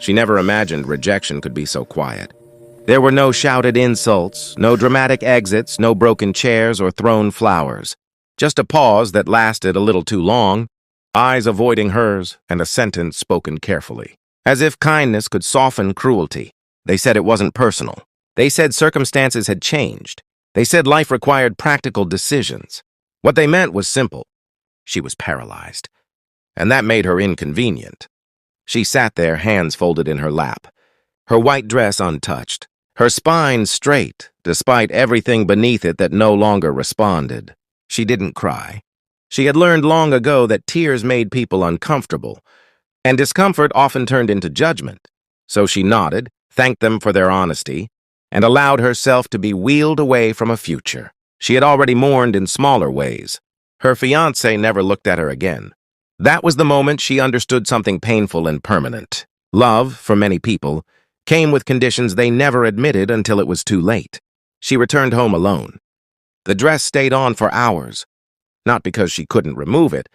She never imagined rejection could be so quiet. There were no shouted insults, no dramatic exits, no broken chairs or thrown flowers. Just a pause that lasted a little too long, eyes avoiding hers, and a sentence spoken carefully. As if kindness could soften cruelty. They said it wasn't personal. They said circumstances had changed. They said life required practical decisions. What they meant was simple. She was paralyzed. And that made her inconvenient. She sat there, hands folded in her lap, her white dress untouched, her spine straight, despite everything beneath it that no longer responded. She didn't cry. She had learned long ago that tears made people uncomfortable, and discomfort often turned into judgment. So she nodded, thanked them for their honesty, and allowed herself to be wheeled away from a future she had already mourned in smaller ways. Her fiancé never looked at her again. That was the moment she understood something painful and permanent. Love, for many people, came with conditions they never admitted until it was too late. She returned home alone. The dress stayed on for hours, not because she couldn't remove it,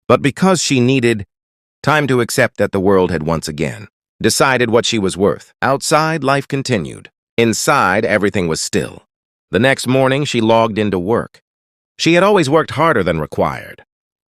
but because she needed time to accept that the world had once again decided what she was worth. Outside, life continued. Inside, everything was still. The next morning, she logged into work. She had always worked harder than required.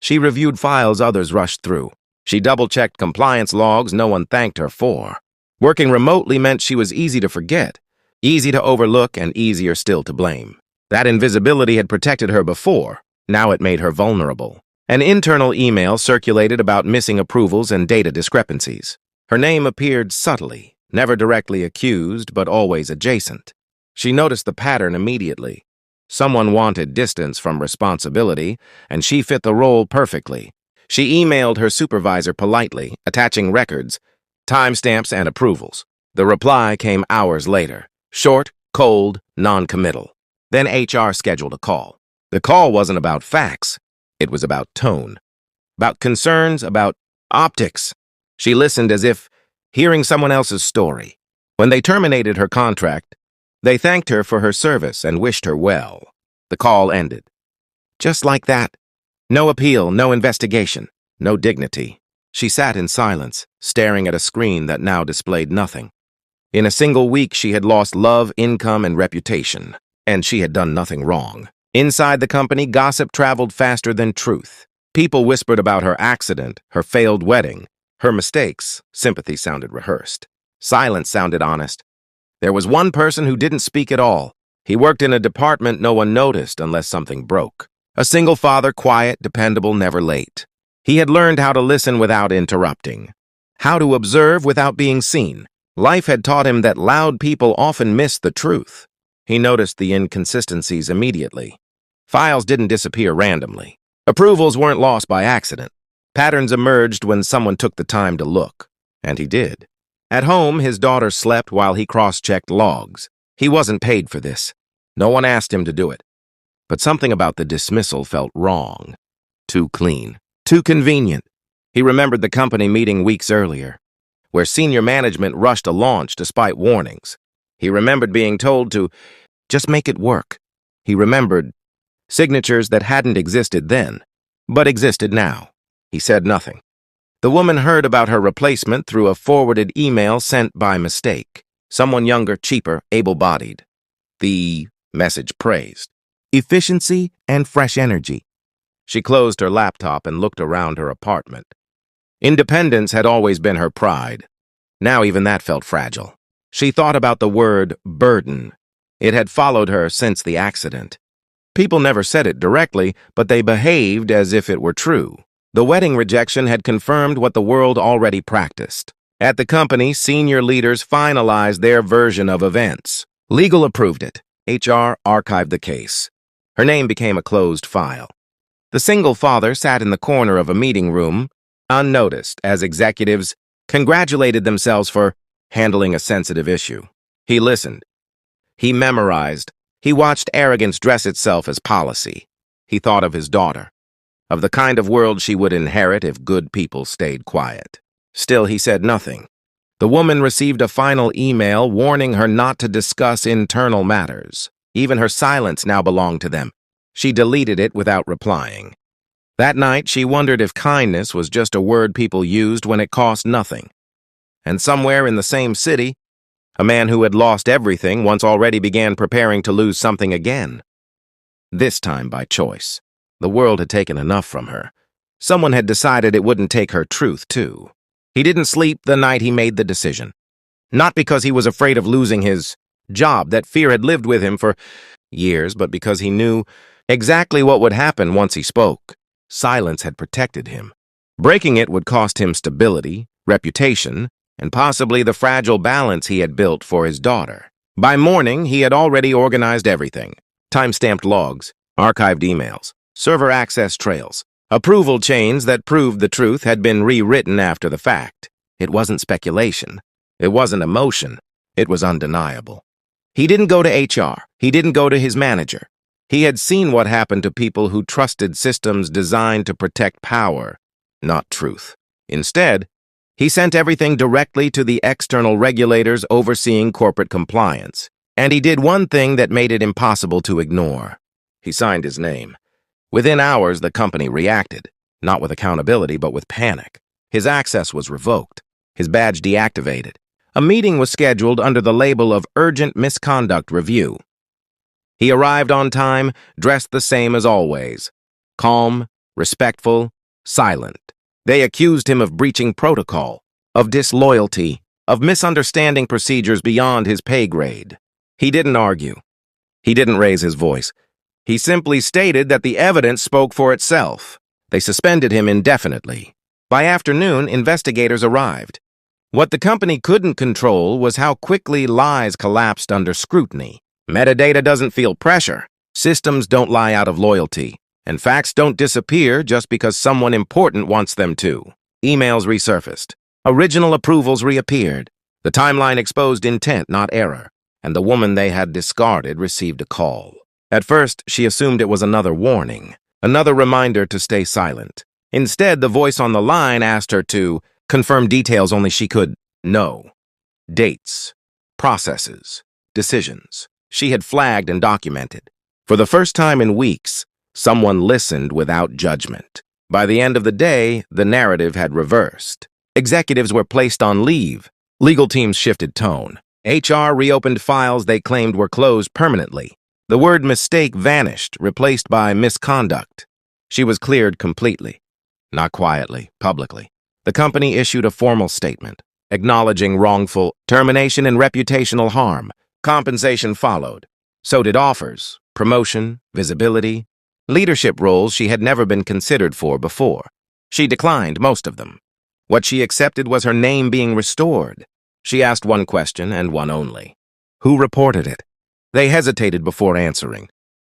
She reviewed files others rushed through. She double-checked compliance logs no one thanked her for. Working remotely meant she was easy to forget, easy to overlook, and easier still to blame. That invisibility had protected her before. Now it made her vulnerable. An internal email circulated about missing approvals and data discrepancies. Her name appeared subtly, never directly accused, but always adjacent. She noticed the pattern immediately. Someone wanted distance from responsibility, and she fit the role perfectly. She emailed her supervisor politely, attaching records, timestamps, and approvals. The reply came hours later. Short, cold, non-committal. Then HR scheduled a call. The call wasn't about facts. It was about tone. About concerns, about optics. She listened as if hearing someone else's story. When they terminated her contract, they thanked her for her service and wished her well. The call ended. Just like that. No appeal, no investigation, no dignity. She sat in silence, staring at a screen that now displayed nothing. In a single week, she had lost love, income, and reputation, and she had done nothing wrong. Inside the company, gossip traveled faster than truth. People whispered about her accident, her failed wedding, her mistakes. Sympathy sounded rehearsed. Silence sounded honest. There was one person who didn't speak at all. He worked in a department no one noticed unless something broke. A single father, quiet, dependable, never late. He had learned how to listen without interrupting, how to observe without being seen. Life had taught him that loud people often miss the truth. He noticed the inconsistencies immediately. Files didn't disappear randomly. Approvals weren't lost by accident. Patterns emerged when someone took the time to look. And he did. At home, his daughter slept while he cross-checked logs. He wasn't paid for this. No one asked him to do it. But something about the dismissal felt wrong. Too clean. Too convenient. He remembered the company meeting weeks earlier, where senior management rushed a launch despite warnings. He remembered being told to just make it work. He remembered signatures that hadn't existed then, but existed now. He said nothing. The woman heard about her replacement through a forwarded email sent by mistake. Someone younger, cheaper, able-bodied. The message praised efficiency and fresh energy. She closed her laptop and looked around her apartment. Independence had always been her pride. Now even that felt fragile. She thought about the word burden. It had followed her since the accident. People never said it directly, but they behaved as if it were true. The wedding rejection had confirmed what the world already practiced. At the company, senior leaders finalized their version of events. Legal approved it. HR archived the case. Her name became a closed file. The single father sat in the corner of a meeting room, unnoticed, as executives congratulated themselves for handling a sensitive issue. He listened. He memorized. He watched arrogance dress itself as policy. He thought of his daughter, of the kind of world she would inherit if good people stayed quiet. Still, he said nothing. The woman received a final email warning her not to discuss internal matters. Even her silence now belonged to them. She deleted it without replying. That night, she wondered if kindness was just a word people used when it cost nothing. And somewhere in the same city, a man who had lost everything once already began preparing to lose something again. This time by choice. The world had taken enough from her. Someone had decided it wouldn't take her truth, too. He didn't sleep the night he made the decision. Not because he was afraid of losing his job. That fear had lived with him for years, but because he knew exactly what would happen once he spoke. Silence had protected him. Breaking it would cost him stability, reputation, and possibly the fragile balance he had built for his daughter. By morning, he had already organized everything. Time-stamped logs, archived emails, server access trails, approval chains that proved the truth had been rewritten after the fact. It wasn't speculation. It wasn't emotion. It was undeniable. He didn't go to HR. He didn't go to his manager. He had seen what happened to people who trusted systems designed to protect power, not truth. Instead, he sent everything directly to the external regulators overseeing corporate compliance. And he did one thing that made it impossible to ignore. He signed his name. Within hours, the company reacted, not with accountability, but with panic. His access was revoked, his badge deactivated. A meeting was scheduled under the label of Urgent Misconduct Review. He arrived on time, dressed the same as always. Calm, respectful, silent. They accused him of breaching protocol, of disloyalty, of misunderstanding procedures beyond his pay grade. He didn't argue. He didn't raise his voice. He simply stated that the evidence spoke for itself. They suspended him indefinitely. By afternoon, investigators arrived. What the company couldn't control was how quickly lies collapsed under scrutiny. Metadata doesn't feel pressure. Systems don't lie out of loyalty. And facts don't disappear just because someone important wants them to. Emails resurfaced. Original approvals reappeared. The timeline exposed intent, not error. And the woman they had discarded received a call. At first, she assumed it was another warning, another reminder to stay silent. Instead, the voice on the line asked her to confirm details only she could know. Dates, processes, decisions. She had flagged and documented. For the first time in weeks, someone listened without judgment. By the end of the day, the narrative had reversed. Executives were placed on leave. Legal teams shifted tone. HR reopened files they claimed were closed permanently. The word mistake vanished, replaced by misconduct. She was cleared completely. Not quietly, publicly. The company issued a formal statement, acknowledging wrongful termination and reputational harm. Compensation followed. So did offers, promotion, visibility, leadership roles she had never been considered for before. She declined most of them. What she accepted was her name being restored. She asked one question and one only. Who reported it? They hesitated before answering.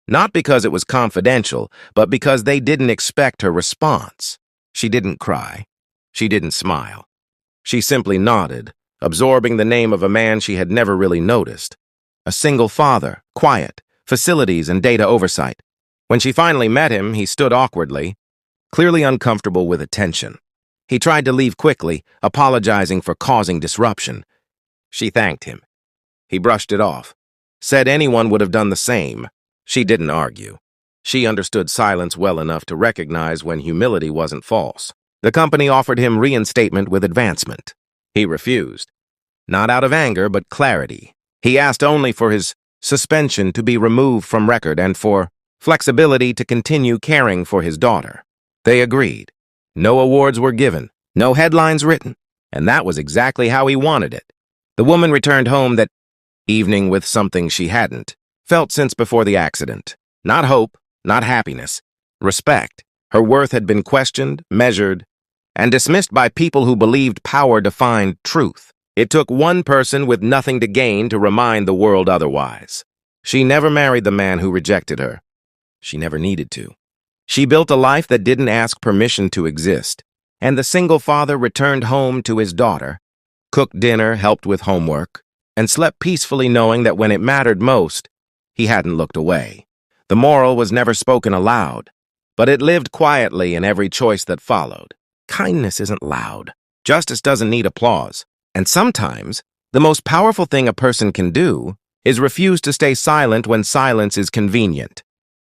Not because it was confidential, but because they didn't expect her response. She didn't cry. She didn't smile. She simply nodded, absorbing the name of a man she had never really noticed. A single father, quiet, facilities and data oversight. When she finally met him, he stood awkwardly, clearly uncomfortable with attention. He tried to leave quickly, apologizing for causing disruption. She thanked him. He brushed it off, said anyone would have done the same. She didn't argue. She understood silence well enough to recognize when humility wasn't false. The company offered him reinstatement with advancement. He refused. Not out of anger, but clarity. He asked only for his suspension to be removed from record and for flexibility to continue caring for his daughter. They agreed. No awards were given, no headlines written, and that was exactly how he wanted it. The woman returned home that evening with something she hadn't felt since before the accident. Not hope, not happiness, respect. Her worth had been questioned, measured, and dismissed by people who believed power defined truth. It took one person with nothing to gain to remind the world otherwise. She never married the man who rejected her. She never needed to. She built a life that didn't ask permission to exist, and the single father returned home to his daughter, cooked dinner, helped with homework, and slept peacefully knowing that when it mattered most, he hadn't looked away. The moral was never spoken aloud, but it lived quietly in every choice that followed. Kindness isn't loud. Justice doesn't need applause. And sometimes, the most powerful thing a person can do is refuse to stay silent when silence is convenient.